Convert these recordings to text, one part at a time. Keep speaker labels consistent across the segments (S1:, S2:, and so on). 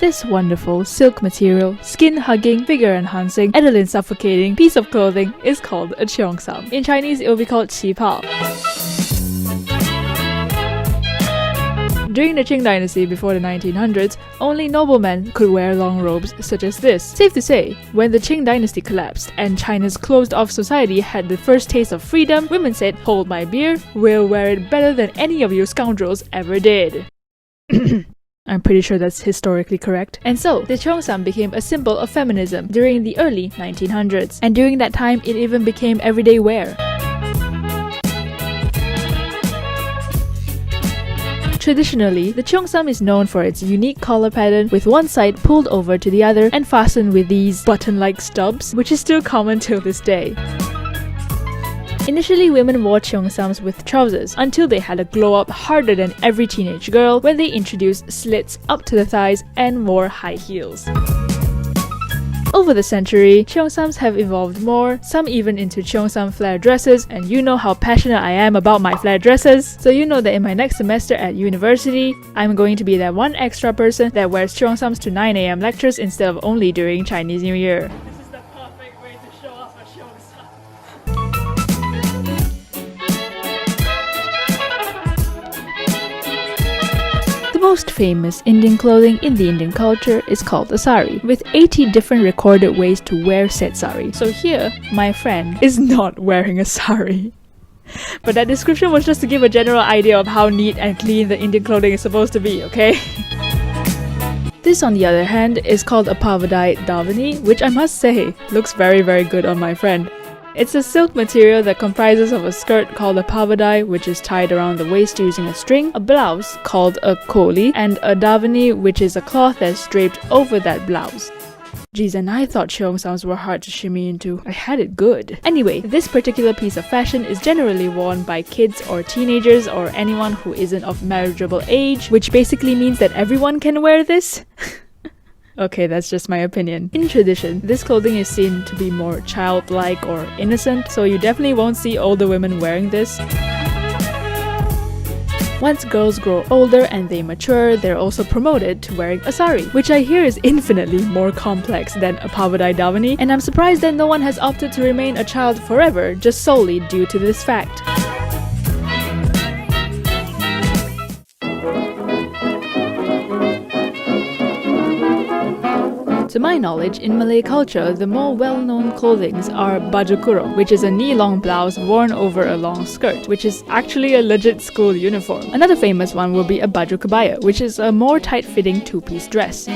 S1: This wonderful silk material, skin-hugging, figure-enhancing, aniline-suffocating piece of clothing is called a cheongsam. In Chinese, it will be called qipao. During the Qing dynasty before the 1900s, only noblemen could wear long robes such as this. Safe to say, when the Qing dynasty collapsed and China's closed-off society had the first taste of freedom, women said, "Hold my beer, we'll wear it better than any of you scoundrels ever did." I'm pretty sure that's historically correct. And so, the cheongsam became a symbol of feminism during the early 1900s. And during that time, it even became everyday wear. Traditionally, the cheongsam is known for its unique collar pattern with one side pulled over to the other and fastened with these button-like stubs, which is still common till this day. Initially, women wore cheongsams with trousers until they had a glow-up harder than every teenage girl when they introduced slits up to the thighs and wore high heels. Over the century, cheongsams have evolved more, some even into cheongsam flare dresses, and you know how passionate I am about my flare dresses, so you know that in my next semester at university, I'm going to be that one extra person that wears cheongsams to 9 AM lectures instead of only during Chinese New Year.
S2: This is the perfect way to show off a cheongsam.
S1: The most famous Indian clothing in the Indian culture is called a sari, with 80 different recorded ways to wear said sari. So here, my friend is not wearing a sari. But that description was just to give a general idea of how neat and clean the Indian clothing is supposed to be, okay? This, on the other hand, is called a pavadai davani, which I must say, looks very good on my friend. It's a silk material that comprises of a skirt called a pavadai, which is tied around the waist using a string, a blouse called a koli, and a davani, which is a cloth that's draped over that blouse. Geez, and I thought cheongsams were hard to shimmy into. I had it good. Anyway, this particular piece of fashion is generally worn by kids or teenagers or anyone who isn't of marriageable age, which basically means that everyone can wear this. Okay, that's just my opinion. In tradition, this clothing is seen to be more childlike or innocent, so you definitely won't see older women wearing this. Once girls grow older and they mature, they're also promoted to wearing a sari, which I hear is infinitely more complex than a pavadai davani, and I'm surprised that no one has opted to remain a child forever just solely due to this fact. To my knowledge, in Malay culture, the more well-known clothings are baju kurung, which is a knee-long blouse worn over a long skirt, which is actually a legit school uniform. Another famous one will be a baju kebaya, which is a more tight-fitting two-piece dress.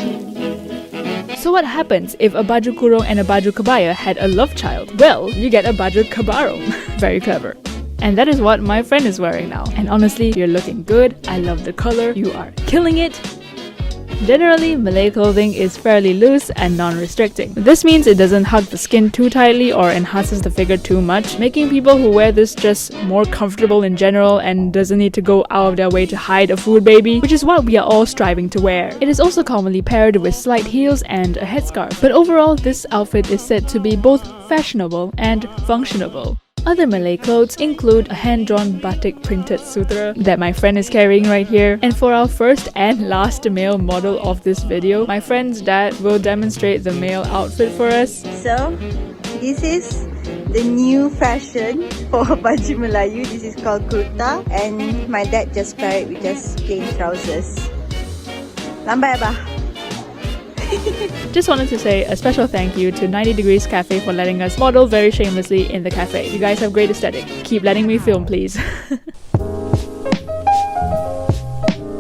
S1: So what happens if a baju kurung and a baju kebaya had a love child? Well, you get a baju kebarong. Very clever. And that is what my friend is wearing now. And honestly, you're looking good. I love the color. You are killing it. Generally, Malay clothing is fairly loose and non-restricting. This means it doesn't hug the skin too tightly or enhances the figure too much, making people who wear this just more comfortable in general and doesn't need to go out of their way to hide a food baby, which is what we are all striving to wear. It is also commonly paired with slight heels and a headscarf, but overall this outfit is said to be both fashionable and functionable. Other Malay clothes include a hand-drawn batik printed sutra that my friend is carrying right here. And for our first and last male model of this video, my friend's dad will demonstrate the male outfit for us.
S3: So, this is the new fashion for baju Melayu. This is called kurta, and my dad just paired it with just plain trousers. Lambai abah.
S1: Just wanted to say a special thank you to 90 Degrees Cafe for letting us model very shamelessly in the cafe. You guys have great aesthetic. Keep letting me film, please.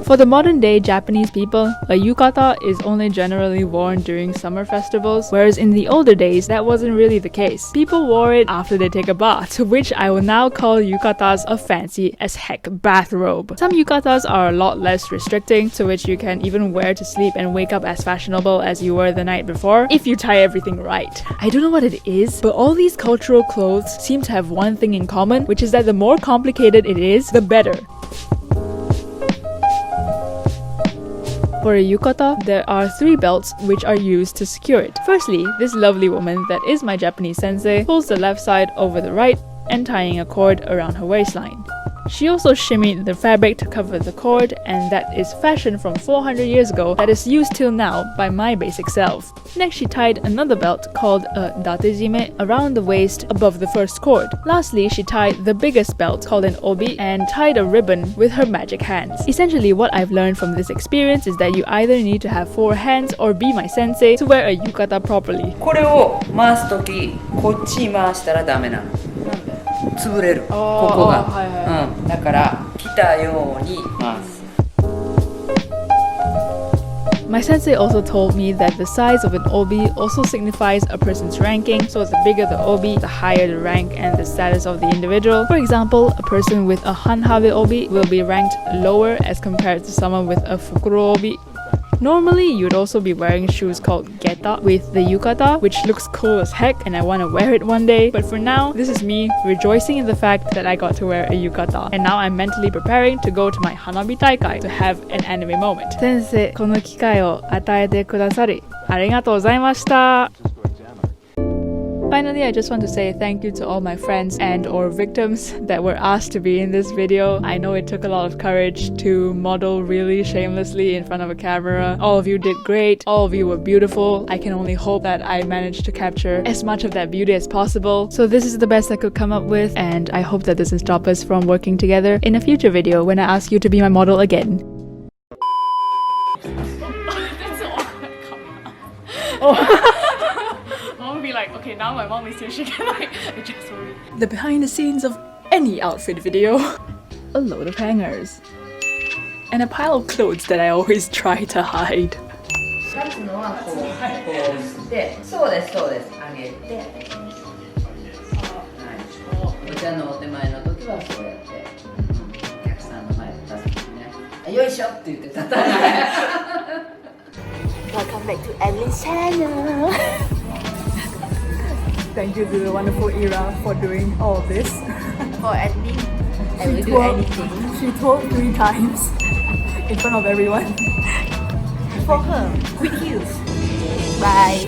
S1: For the modern day Japanese people, a yukata is only generally worn during summer festivals, whereas in the older days that wasn't really the case. People wore it after they take a bath, which I will now call yukatas a fancy as heck bathrobe. Some yukatas are a lot less restricting, to which you can even wear to sleep and wake up as fashionable as you were the night before, if you tie everything right. I don't know what it is, but all these cultural clothes seem to have one thing in common, which is that the more complicated it is, the better. For a yukata, there are 3 belts which are used to secure it. Firstly, this lovely woman that is my Japanese sensei pulls the left side over the right and tying a cord around her waistline. She also shimmied the fabric to cover the cord, and that is fashion from 400 years ago that is used till now by my basic self. Next, she tied another belt called a datejime around the waist above the first cord. Lastly, she tied the biggest belt called an obi and tied a ribbon with her magic hands. Essentially, what I've learned from this experience is that you either need to have 4 hands or be my sensei to wear a yukata properly.
S4: これを回すとき、こっち回したらダメなの。潰れる。ここが。だから来たように回す。
S1: My sensei also told me that the size of an obi also signifies a person's ranking, so the bigger the obi, the higher the rank and the status of the individual. For example, a person with a hanhabe obi will be ranked lower as compared to someone with a fukuro obi. Normally, you'd also be wearing shoes called geta with the yukata, which looks cool as heck and I want to wear it one day. But for now, this is me rejoicing in the fact that I got to wear a yukata. And now I'm mentally preparing to go to my Hanabi Taikai to have an anime moment. Sensei, この機会を与えてくださりありがとうございました。Finally, I just want to say thank you to all my friends and or victims that were asked to be in this video. I know it took a lot of courage to model really shamelessly in front of a camera. All of you did great. All of you were beautiful. I can only hope that I managed to capture as much of that beauty as possible. So this is the best I could come up with, and I hope that doesn't stop us from working together in a future video when I ask you to be my model again.
S2: That's so awkward coming out. Oh. Mom would be like, okay, now my mom is here, she can like adjust for me.
S1: The behind the scenes of any outfit video. A load of hangers. And a pile of clothes that I always try to hide.
S4: 立つのはこうして、そうですそうです。上げて、はい。お茶のお手前の時はそうやって、お客さんの前で立つんですね。よいしょって言って立たない。
S3: Welcome back to Emily's channel.
S1: Thank you to the wonderful Ira for doing all of this.
S3: For admin, I will do anything.
S1: She told 3 times in front of everyone.
S3: For her, quick use. Bye.